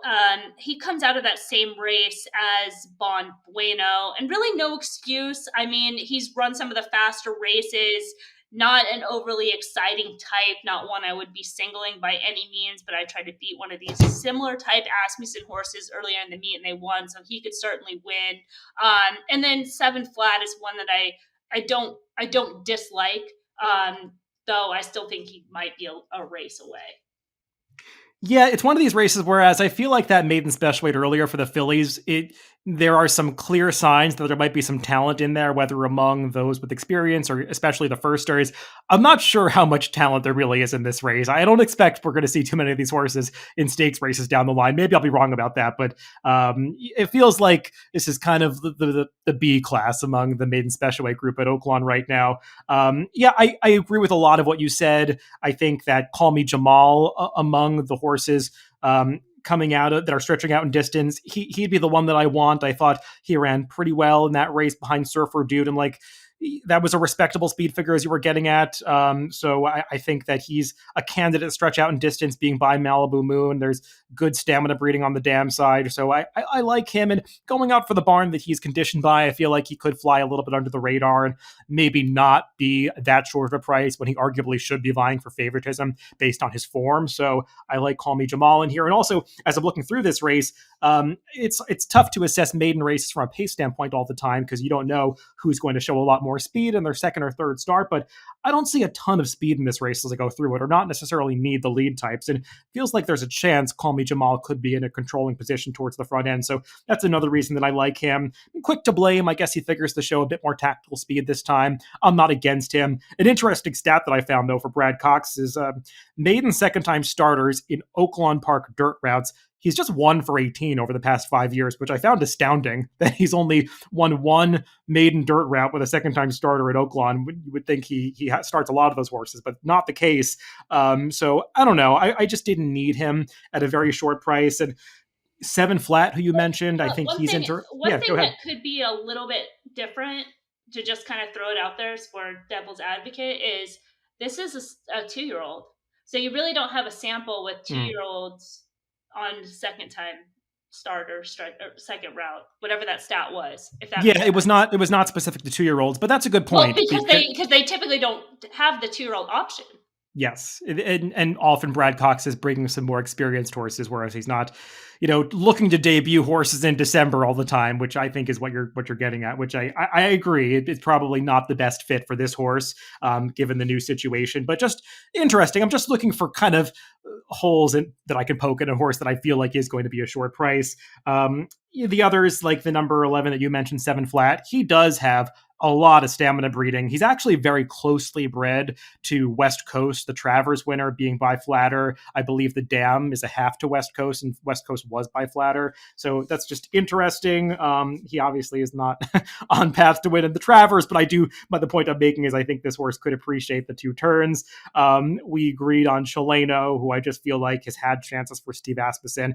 he comes out of that same race as Bon Bueno, and really no excuse. I mean, he's run some of the faster races, not an overly exciting type, not one I would be singling by any means, but I tried to beat one of these similar type Asmussen horses earlier in the meet, and they won, so he could certainly win. And then 7 Flat is one that I don't dislike, though I still think he might be a race away. Yeah, it's one of these races whereas I feel like that maiden special weight earlier for the fillies, there are some clear signs that there might be some talent in there, whether among those with experience or especially the firsters. I'm not sure how much talent there really is in this race. I don't expect we're going to see too many of these horses in stakes races down the line. Maybe I'll be wrong about that, but it feels like this is kind of the B class among the maiden special weight group at Oaklawn right now. I agree with a lot of what you said. I think that Call Me Jamal among the horses coming out that are stretching out in distance, he'd be the one that I want. I thought he ran pretty well in that race behind Surfer Dude, and that was a respectable speed figure as you were getting at. So I think that he's a candidate to stretch out in distance, being by Malibu Moon. There's good stamina breeding on the dam side. So I like him, and going out for the barn that he's conditioned by, I feel like he could fly a little bit under the radar and maybe not be that short of a price when he arguably should be vying for favoritism based on his form. So I like Call Me Jamal in here. And also, as I'm looking through this race, it's tough to assess maiden races from a pace standpoint all the time because you don't know who's going to show a lot more speed in their second or third start, but I don't see a ton of speed in this race as I go through it, or not necessarily need the lead types. And it feels like there's a chance Call Me Jamal could be in a controlling position towards the front end. So that's another reason that I like him. Quick to Blame, I guess he figures to show a bit more tactical speed this time. I'm not against him. An interesting stat that I found, though, for Brad Cox is maiden second-time starters in Oaklawn Park dirt routes. He's just 1 for 18 over the past 5 years, which I found astounding that he's only won one maiden dirt route with a second-time starter at Oaklawn. You would think he starts a lot of those horses, but not the case. So I don't know. I just didn't need him at a very short price. And 7 Flat, who you mentioned, I think he's into. One thing that could be a little bit different, to just kind of throw it out there for devil's advocate, is this is a 2-year-old. So you really don't have a sample with 2-year-olds on second time starter, second route, whatever that stat was. It was not specific to 2-year-olds, but that's a good point. Well, because they typically don't have the 2-year-old option. Yes, and often Brad Cox is bringing some more experienced horses, whereas he's not, looking to debut horses in December all the time, which I think is what you're getting at. Which I agree, it's probably not the best fit for this horse, given the new situation. But just interesting. I'm just looking for kind of holes that I can poke in a horse that I feel like is going to be a short price. The others, like the number 11 that you mentioned, 7 Flat, he does have a lot of stamina breeding. He's actually very closely bred to West Coast, the Travers winner being by Flatter. I believe the Dam is a half to West Coast, and West Coast was by Flatter. So that's just interesting. He obviously is not on path to win in the Travers, but the point I'm making is I think this horse could appreciate the 2 turns. We agreed on Chileno, who I just feel like has had chances for Steve Asmussen.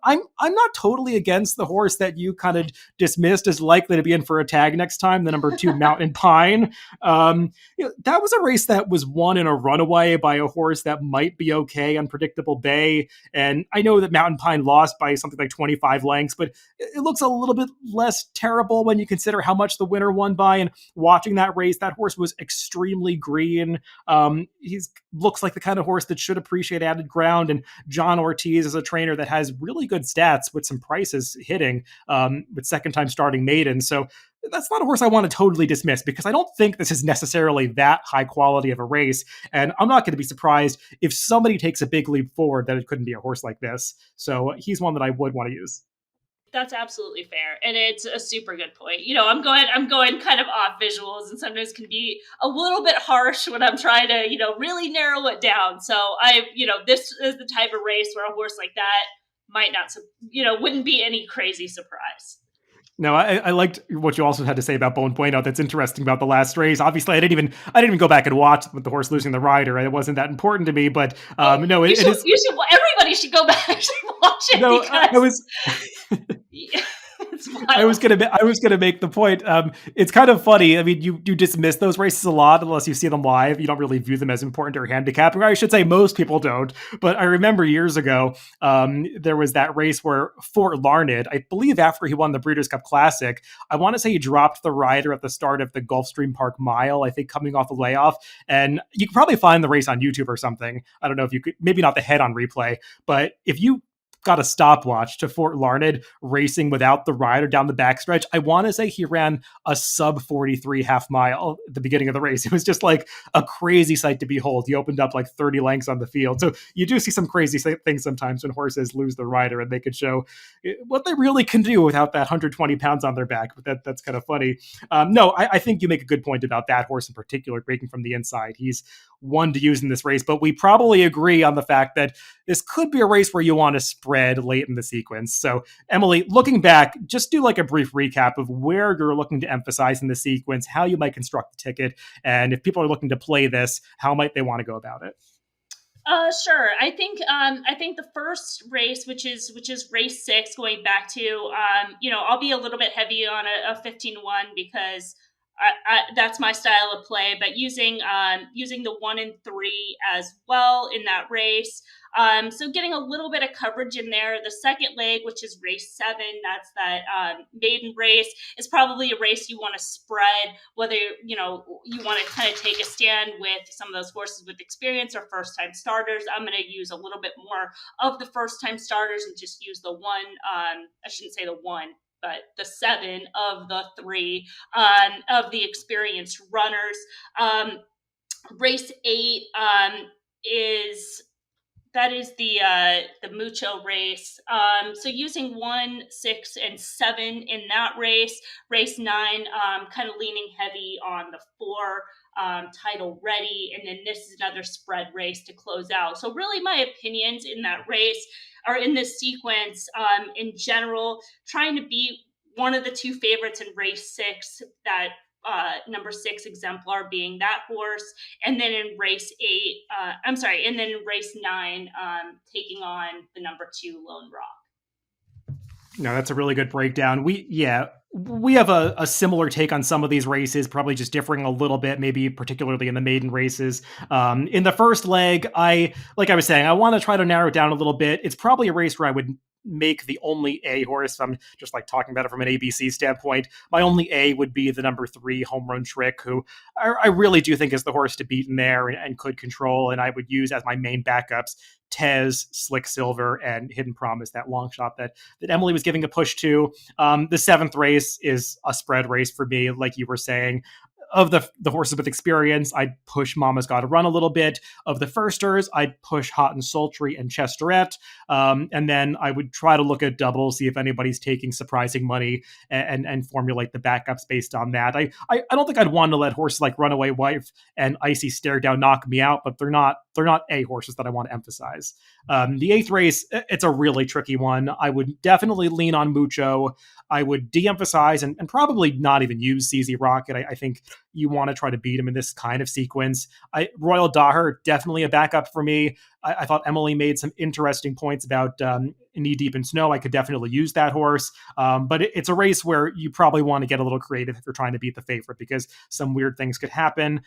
I'm not totally against the horse that you kind of dismissed as likely to be in for a tag next time, the number 2 Mountain Pine. That was a race that was won in a runaway by a horse that might be okay, Unpredictable Bay. And I know that Mountain Pine lost by something like 25 lengths, but it looks a little bit less terrible when you consider how much the winner won by. And watching that race, that horse was extremely green. He looks like the kind of horse that should appreciate added ground. And John Ortiz is a trainer that has really good stats with some prices hitting with second-time starting maiden. So that's not a horse I want to totally dismiss, because I don't think this is necessarily that high quality of a race. And I'm not going to be surprised if somebody takes a big leap forward that it couldn't be a horse like this. So he's one that I would want to use. that's absolutely fair, and it's a super good point. I'm going kind of off visuals, and sometimes can be a little bit harsh when I'm trying to really narrow it down. So this is the type of race where a horse like that might not wouldn't be any crazy surprise. No, I liked what you also had to say about Bone Bueno. That's interesting about the last race. Obviously, I didn't even go back and watch with the horse losing the rider. It wasn't that important to me. But no, it is. Everybody should go back and watch it. No, because I was. It's wild. I was gonna make the point. It's kind of funny. I mean, you dismiss those races a lot unless you see them live. You don't really view them as important or handicapping. Or I should say, most people don't. But I remember years ago, there was that race where Fort Larned, I believe, after he won the Breeders' Cup Classic, I want to say he dropped the rider at the start of the Gulfstream Park Mile. I think coming off a layoff, and you can probably find the race on YouTube or something. I don't know if you could, maybe not the head on replay, but if you got a stopwatch to Fort Larned racing without the rider down the backstretch, I want to say he ran a sub 43 half mile at the beginning of the race. It was just like a crazy sight to behold. He opened up like 30 lengths on the field. So you do see some crazy things sometimes when horses lose the rider, and they could show what they really can do without that 120 pounds on their back. But that's kind of funny. No, I think you make a good point about that horse in particular, breaking from the inside. He's one to use in this race, but we probably agree on the fact that this could be a race where you want to spread late in the sequence. So, Emily, looking back, just do like a brief recap of where you're looking to emphasize in the sequence, how you might construct the ticket, and if people are looking to play this, how might they want to go about it? Sure. I think the first race, which is race 6, going back to I'll be a little bit heavy on a 15-1 because that's my style of play, but using the 1 and 3 as well in that race. So getting a little bit of coverage in there. The second leg, which is race 7, that's that maiden race, is probably a race you want to spread, whether you want to kind of take a stand with some of those horses with experience or first time starters. I'm going to use a little bit more of the first time starters and just use the 1. I shouldn't say the 1. But the 7 of the 3 of the experienced runners. Race 8 is the Mucho race. So using 1, 6, and 7 in that race. Race 9, kind of leaning heavy on the 4. Title Ready, and then this is another spread race to close out. So really my opinions in that race are in this sequence in general, trying to beat one of the 2 favorites in race 6, that number 6 exemplar being that horse, and then in race 8, and then in race 9, taking on the number 2 Lone Rock. No, that's a really good breakdown. We have a similar take on some of these races, probably just differing a little bit, maybe particularly in the maiden races. In the first leg, like I was saying, I want to try to narrow it down a little bit. It's probably a race where I would make the only A horse. I'm just like talking about it from an ABC standpoint. My only A would be the number 3 Home Run Trick, who I really do think is the horse to beat in there and could control. And I would use as my main backups Tez, Slick Silver, and Hidden Promise, that long shot that Emily was giving a push to. The 7th race is a spread race for me, like you were saying. Of the horses with experience, I'd push Mama's Gotta Run a little bit. Of the firsters, I'd push Hot and Sultry and Chesterette. And then I would try to look at doubles, see if anybody's taking surprising money and formulate the backups based on that. I don't think I'd want to let horses like Runaway Wife and Icy Stare Down knock me out, but they're not A horses that I want to emphasize. The 8th race, it's a really tricky one. I would definitely lean on Mucho. I would de-emphasize and probably not even use CZ Rocket. I think you want to try to beat him in this kind of sequence. Royal Daher, definitely a backup for me. I thought Emily made some interesting points about Knee Deep in Snow. I could definitely use that horse. But it's a race where you probably want to get a little creative if you're trying to beat the favorite, because some weird things could happen.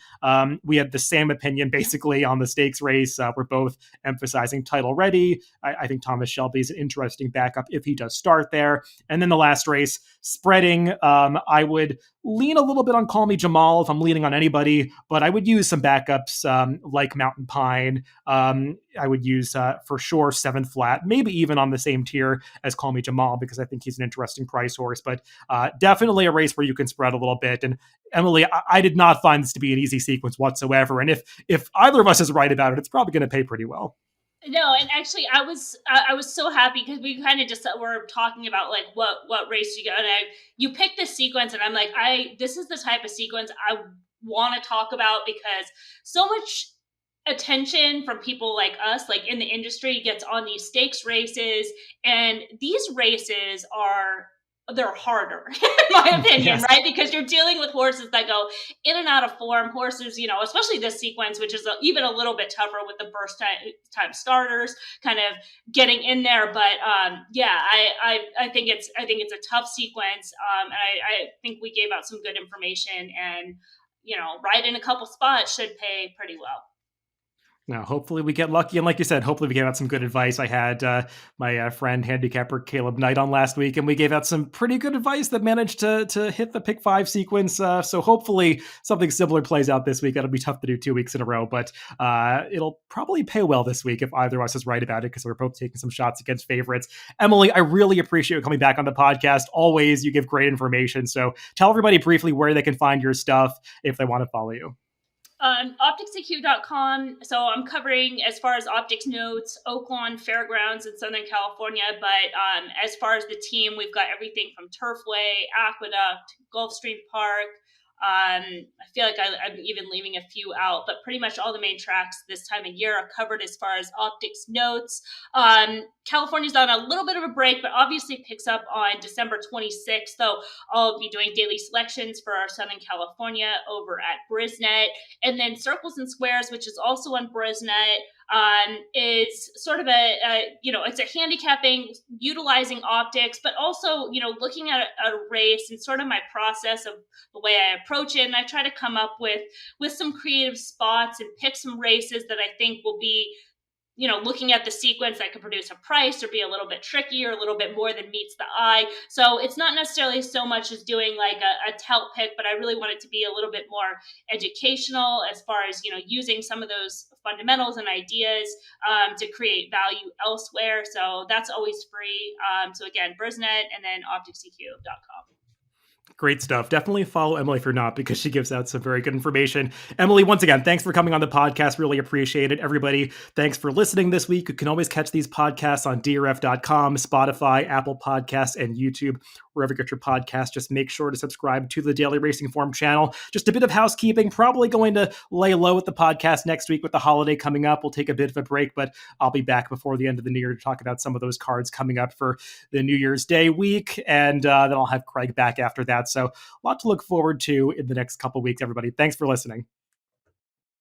We had the same opinion basically on the stakes race. We're both emphasizing Title Ready. I think Thomas Shelby is an interesting backup if he does start there. And then the last race, spreading, I would lean a little bit on Call Me Jamal if I'm leaning on anybody, but I would use some backups like Mountain Pine. I would use for sure 7 Flat, maybe even on the same tier as Call Me Jamal, because I think he's an interesting price horse, but definitely a race where you can spread a little bit. And Emily, I did not find this to be an easy sequence whatsoever. And if either of us is right about it, it's probably going to pay pretty well. No, and actually, I was so happy because we kind of just were talking about like what race you go, and you picked this sequence, and I'm like, this is the type of sequence I want to talk about because so much attention from people like us, like in the industry, gets on these stakes races, and these races they're harder, in my opinion, Yes. right? Because you're dealing with horses that go in and out of form. Horses, especially this sequence, which is even a little bit tougher with the first time starters, kind of getting in there. But yeah, I think it's a tough sequence, and I think we gave out some good information, and right in a couple spots should pay pretty well. Now, hopefully we get lucky. And like you said, hopefully we gave out some good advice. I had my friend handicapper Caleb Knight on last week, and we gave out some pretty good advice that managed to hit the pick five sequence. So hopefully something similar plays out this week. It'll be tough to do 2 weeks in a row, but it'll probably pay well this week if either of us is right about it because we're both taking some shots against favorites. Emily, I really appreciate you coming back on the podcast. Always, you give great information. So tell everybody briefly where they can find your stuff if they want to follow you. OptixEQ.com. So I'm covering, as far as optics notes, Oaklawn Fairgrounds in Southern California. But as far as the team, we've got everything from Turfway, Aqueduct, Gulfstream Park. I feel like I'm even leaving a few out, but pretty much all the main tracks this time of year are covered as far as optics notes. California's on a little bit of a break, but obviously picks up on December 26th. So I'll be doing daily selections for our Southern California over at Brisnet. And then Circles and Squares, which is also on Brisnet, is sort of it's a handicapping, utilizing optics, but also, looking at a race and sort of my process of the way I approach it. And I try to come up with some creative spots and pick some races that I think will be, looking at the sequence that could produce a price or be a little bit tricky or a little bit more than meets the eye. So it's not necessarily so much as doing like a telt pick, but I really want it to be a little bit more educational as far as, using some of those fundamentals and ideas to create value elsewhere. So that's always free. So again, Brisnet and then OptixEQ.com. Great stuff. Definitely follow Emily if you're not, because she gives out some very good information. Emily, once again, thanks for coming on the podcast. Really appreciate it. Everybody, thanks for listening this week. You can always catch these podcasts on DRF.com, Spotify, Apple Podcasts, and YouTube, wherever you get your podcast. Just make sure to subscribe to the Daily Racing Form channel. Just a bit of housekeeping. Probably going to lay low with the podcast next week with the holiday coming up. We'll take a bit of a break, but I'll be back before the end of the new year to talk about some of those cards coming up for the New Year's Day week. And then I'll have Craig back after that. So a lot to look forward to in the next couple of weeks, everybody. Thanks for listening.